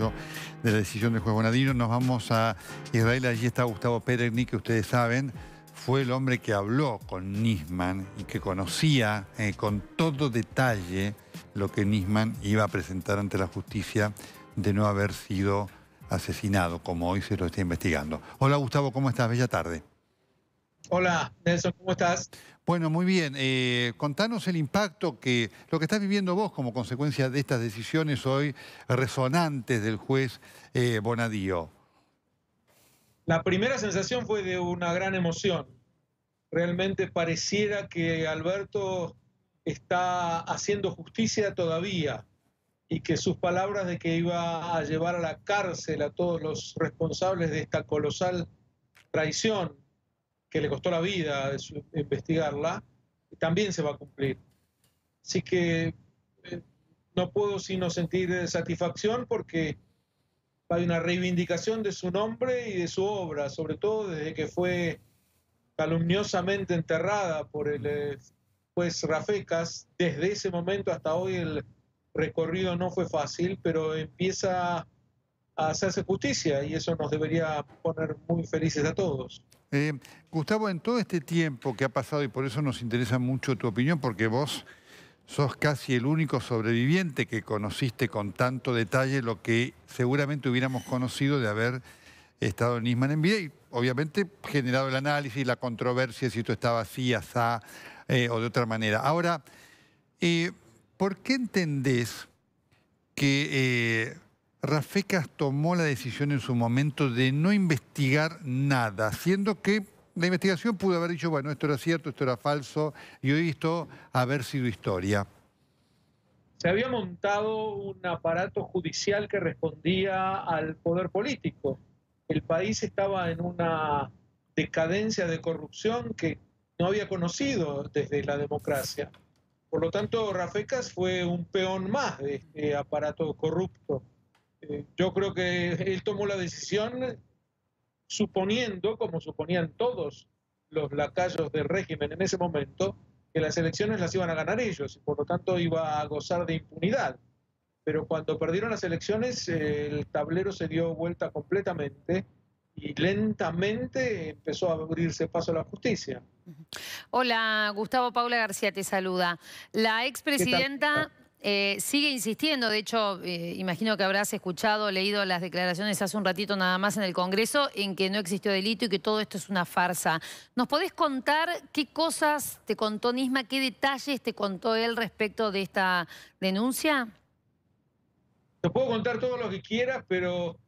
desarrollo de la decisión del juez Bonadino. Nos vamos a Israel, allí está Gustavo Peregni, que ustedes saben, fue el hombre que habló con Nisman y que conocía con todo detalle lo que Nisman iba a presentar ante la justicia de no haber sido asesinado, como hoy se lo está investigando. Hola Gustavo, ¿cómo estás? Bella tarde. Hola, Nelson, ¿cómo estás? Bueno, muy bien. Contanos el impacto lo que estás viviendo vos como consecuencia de estas decisiones hoy resonantes del juez Bonadío. La primera sensación fue de una gran emoción. Realmente pareciera que Alberto está haciendo justicia todavía y que sus palabras de que iba a llevar a la cárcel a todos los responsables de esta colosal traición que le costó la vida investigarla, también se va a cumplir. Así que no puedo sino sentir satisfacción porque hay una reivindicación de su nombre y de su obra, sobre todo desde que fue calumniosamente enterrada por el juez Rafecas. Desde ese momento hasta hoy el recorrido no fue fácil, pero empieza a hacerse justicia y eso nos debería poner muy felices a todos. Gustavo, en todo este tiempo que ha pasado, y por eso nos interesa mucho tu opinión, porque vos sos casi el único sobreviviente que conociste con tanto detalle lo que seguramente hubiéramos conocido de haber estado Nisman en vida y obviamente generado el análisis, la controversia, si esto estaba así, asá o de otra manera. Ahora, ¿por qué entendés que Rafecas tomó la decisión en su momento de no investigar nada, siendo que la investigación pudo haber dicho, bueno, esto era cierto, esto era falso, y hoy esto haber sido historia? Se había montado un aparato judicial que respondía al poder político. El país estaba en una decadencia de corrupción que no había conocido desde la democracia. Por lo tanto, Rafecas fue un peón más de este aparato corrupto. Yo creo que él tomó la decisión suponiendo, como suponían todos los lacayos del régimen en ese momento, que las elecciones las iban a ganar ellos y por lo tanto iba a gozar de impunidad. Pero cuando perdieron las elecciones, el tablero se dio vuelta completamente y lentamente empezó a abrirse paso a la justicia. Hola, Gustavo, Paula García te saluda. La ¿Qué tal? expresidenta sigue insistiendo, de hecho, imagino que habrás escuchado, leído las declaraciones hace un ratito nada más en el Congreso, en que no existió delito y que todo esto es una farsa. ¿Nos podés contar qué cosas te contó Nisman, qué detalles te contó él respecto de esta denuncia? Te puedo contar todo lo que quieras, pero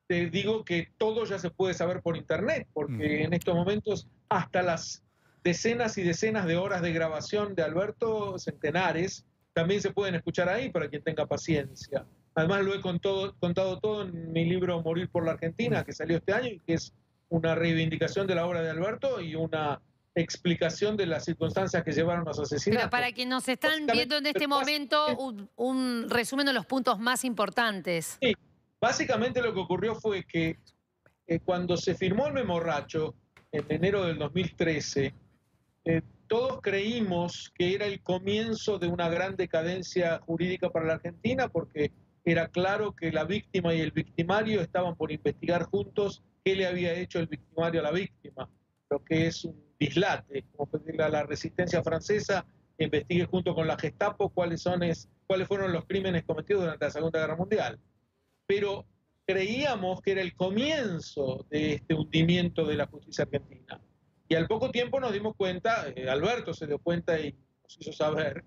te digo que todo ya se puede saber por internet, porque en estos momentos hasta las decenas y decenas de horas de grabación de Alberto, centenares, también se pueden escuchar ahí para quien tenga paciencia. Además lo he contado todo en mi libro Morir por la Argentina, que salió este año y que es una reivindicación de la obra de Alberto y una explicación de las circunstancias que llevaron a su asesinato. Pero para quienes nos están viendo en este momento, un resumen de los puntos más importantes. Sí, básicamente lo que ocurrió fue que cuando se firmó el memorracho en enero del 2013, todos creímos que era el comienzo de una gran decadencia jurídica para la Argentina porque era claro que la víctima y el victimario estaban por investigar juntos qué le había hecho el victimario a la víctima, lo que es un dislate, como pedirle a la resistencia francesa que investigue junto con la Gestapo cuáles fueron los crímenes cometidos durante la Segunda Guerra Mundial. Pero creíamos que era el comienzo de este hundimiento de la justicia argentina. Y al poco tiempo nos dimos cuenta, Alberto se dio cuenta y nos hizo saber,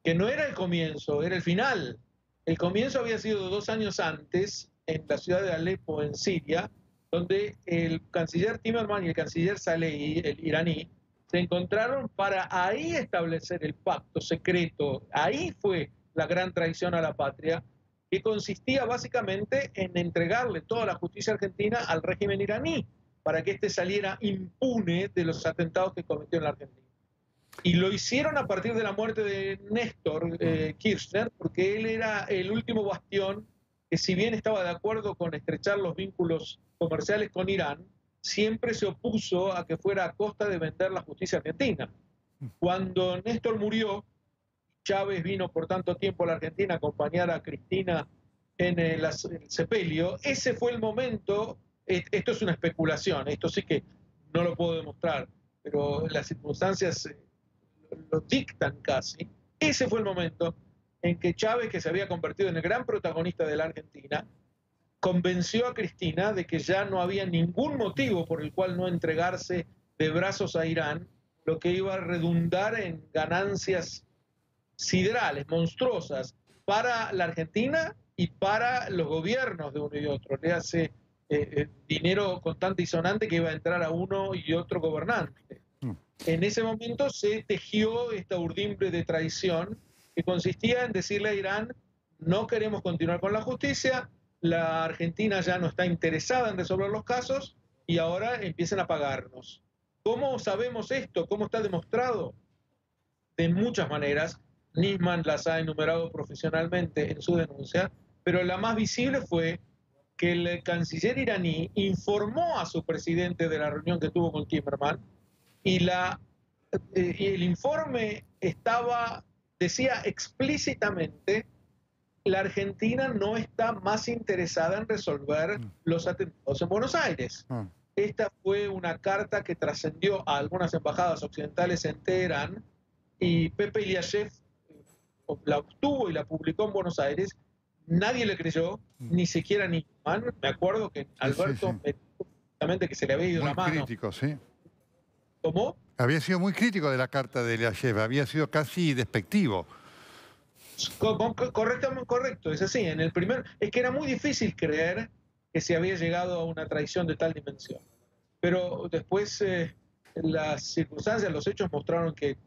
que no era el comienzo, era el final. El comienzo había sido 2 años antes, en la ciudad de Alepo, en Siria, donde el canciller Timerman y el canciller Salehi, el iraní, se encontraron para ahí establecer el pacto secreto. Ahí fue la gran traición a la patria, que consistía básicamente en entregarle toda la justicia argentina al régimen iraní, para que éste saliera impune de los atentados que cometió en la Argentina. Y lo hicieron a partir de la muerte de Néstor Kirchner, porque él era el último bastión que, si bien estaba de acuerdo con estrechar los vínculos comerciales con Irán, siempre se opuso a que fuera a costa de vender la justicia argentina. Cuando Néstor murió, Chávez vino por tanto tiempo a la Argentina a acompañar a Cristina en el sepelio, ese fue el momento, esto es una especulación, esto sí que no lo puedo demostrar, pero las circunstancias lo dictan casi, ese fue el momento en que Chávez, que se había convertido en el gran protagonista de la Argentina, convenció a Cristina de que ya no había ningún motivo por el cual no entregarse de brazos a Irán, lo que iba a redundar en ganancias siderales, monstruosas, para la Argentina y para los gobiernos de uno y otro. Le hace dinero contante y sonante que iba a entrar a uno y otro gobernante. En ese momento se tejió esta urdimbre de traición que consistía en decirle a Irán: no queremos continuar con la justicia, la Argentina ya no está interesada en resolver los casos y ahora empiezan a pagarnos. ¿Cómo sabemos esto? ¿Cómo está demostrado? De muchas maneras. Nisman las ha enumerado profesionalmente en su denuncia, pero la más visible fue que el canciller iraní informó a su presidente de la reunión que tuvo con Timerman y el informe decía explícitamente: la Argentina no está más interesada en resolver los atentados en Buenos Aires. Esta fue una carta que trascendió a algunas embajadas occidentales en Teherán y Pepe Ilyashev la obtuvo y la publicó en Buenos Aires. Nadie le creyó, ni siquiera Nisman. Me acuerdo que Alberto me dijo justamente que se le había ido la mano. Muy crítico, sí. ¿Cómo? Había sido muy crítico de la carta de Ilyashev, había sido casi despectivo. Correcto, es así. Es que era muy difícil creer que se había llegado a una traición de tal dimensión. Pero después las circunstancias, los hechos mostraron que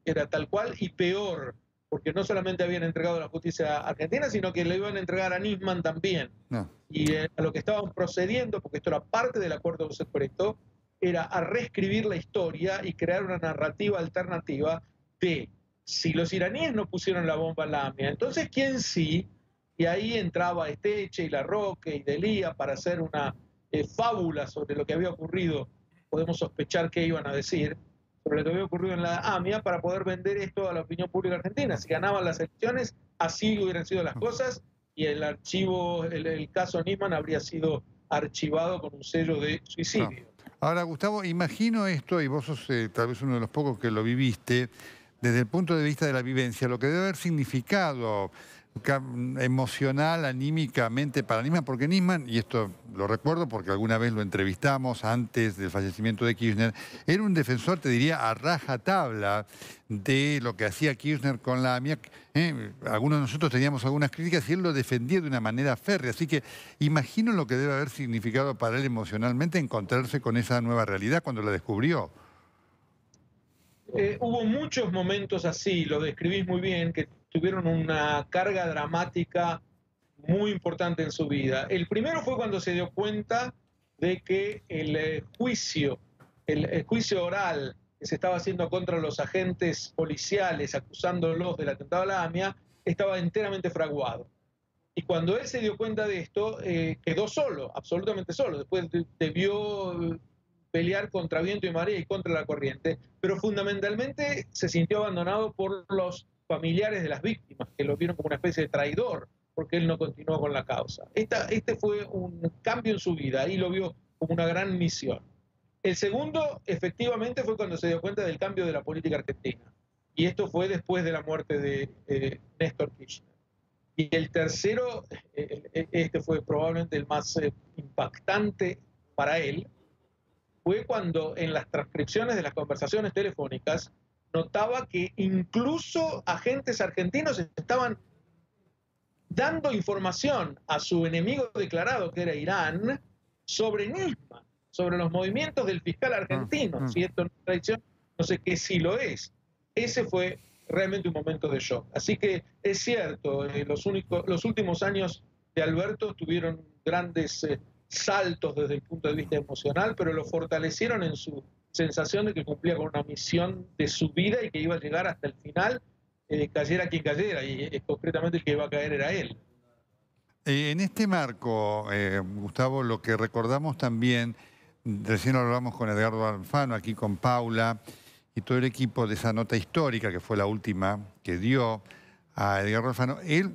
era tal cual y peor, porque no solamente habían entregado la justicia a Argentina, sino que le iban a entregar a Nisman también. No. Y a lo que estaban procediendo, porque esto era parte del acuerdo secreto, era a reescribir la historia y crear una narrativa alternativa de: si los iraníes no pusieron la bomba Lamia, entonces ¿quién sí? Y ahí entraba Esteche y Larroque y Delía para hacer una fábula sobre lo que había ocurrido. Podemos sospechar qué iban a decir sobre lo que había ocurrido en la AMIA para poder vender esto a la opinión pública argentina. Si ganaban las elecciones, así hubieran sido las cosas y el caso Nisman habría sido archivado con un sello de suicidio. Ahora, Gustavo, imagino esto, y vos sos tal vez uno de los pocos que lo viviste, desde el punto de vista de la vivencia, lo que debe haber significado emocional, anímicamente para Nisman, porque Nisman, y esto lo recuerdo porque alguna vez lo entrevistamos antes del fallecimiento de Kirchner, era un defensor, te diría, a rajatabla de lo que hacía Kirchner con la AMIA. Algunos de nosotros teníamos algunas críticas y él lo defendía de una manera férrea, así que imagino lo que debe haber significado para él emocionalmente encontrarse con esa nueva realidad cuando la descubrió. Hubo muchos momentos así, lo describís muy bien, que tuvieron una carga dramática muy importante en su vida. El primero fue cuando se dio cuenta de que el juicio oral que se estaba haciendo contra los agentes policiales acusándolos del atentado a la AMIA estaba enteramente fraguado. Y cuando él se dio cuenta de esto, quedó solo, absolutamente solo. Después debió pelear contra viento y marea y contra la corriente, pero fundamentalmente se sintió abandonado por los familiares de las víctimas, que lo vieron como una especie de traidor, porque él no continuó con la causa. Este fue un cambio en su vida y lo vio como una gran misión. El segundo, efectivamente, fue cuando se dio cuenta del cambio de la política argentina. Y esto fue después de la muerte de Néstor Kirchner. Y el tercero, este fue probablemente el más impactante para él, fue cuando en las transcripciones de las conversaciones telefónicas notaba que incluso agentes argentinos estaban dando información a su enemigo declarado, que era Irán, sobre Nisman, sobre los movimientos del fiscal argentino. Si esto no es traición, no sé qué sí lo es. Ese fue realmente un momento de shock. Así que es cierto, los últimos años de Alberto tuvieron grandes saltos desde el punto de vista emocional, pero lo fortalecieron en su sensación de que cumplía con una misión de su vida y que iba a llegar hasta el final, cayera quien cayera, y concretamente el que iba a caer era él. En este marco, Gustavo, lo que recordamos también, recién lo hablamos con Edgardo Alfano, aquí con Paula y todo el equipo de esa nota histórica, que fue la última que dio a Edgardo Alfano, él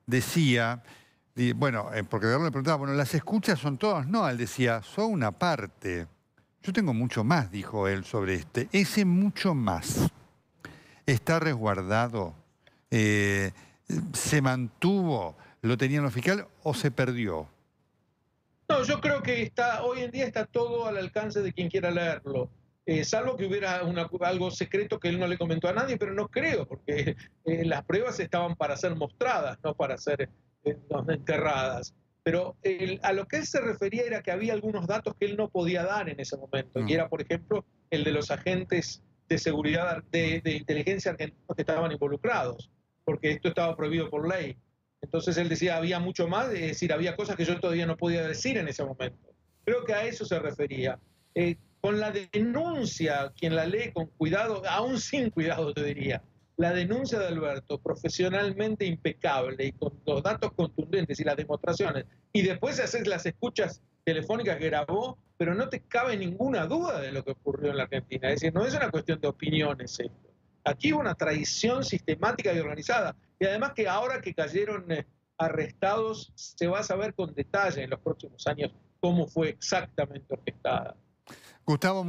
decía Bueno, porque Garro le preguntaba, bueno, ¿las escuchas son todas? No, él decía, son una parte. Yo tengo mucho más, dijo él, sobre este. Ese mucho más está resguardado, se mantuvo, lo tenían los fiscales o se perdió. No, yo creo que hoy en día está todo al alcance de quien quiera leerlo. Salvo que hubiera algo secreto que él no le comentó a nadie, pero no creo, porque las pruebas estaban para ser mostradas, no para ser enterradas. Pero a lo que él se refería era que había algunos datos que él no podía dar en ese momento, y era, por ejemplo, el de los agentes de seguridad, de inteligencia argentinos que estaban involucrados, porque esto estaba prohibido por ley. Entonces él decía, había mucho más, es decir, había cosas que yo todavía no podía decir en ese momento. Creo que a eso se refería. Con la denuncia, quien la lee con cuidado, aún sin cuidado te diría, la denuncia de Alberto, profesionalmente impecable y con los datos contundentes y las demostraciones, y después hacer las escuchas telefónicas que grabó, pero no te cabe ninguna duda de lo que ocurrió en la Argentina. Es decir, no es una cuestión de opiniones esto. Aquí hubo una traición sistemática y organizada. Y además que ahora que cayeron arrestados, se va a saber con detalle en los próximos años cómo fue exactamente orquestada. Gustavo,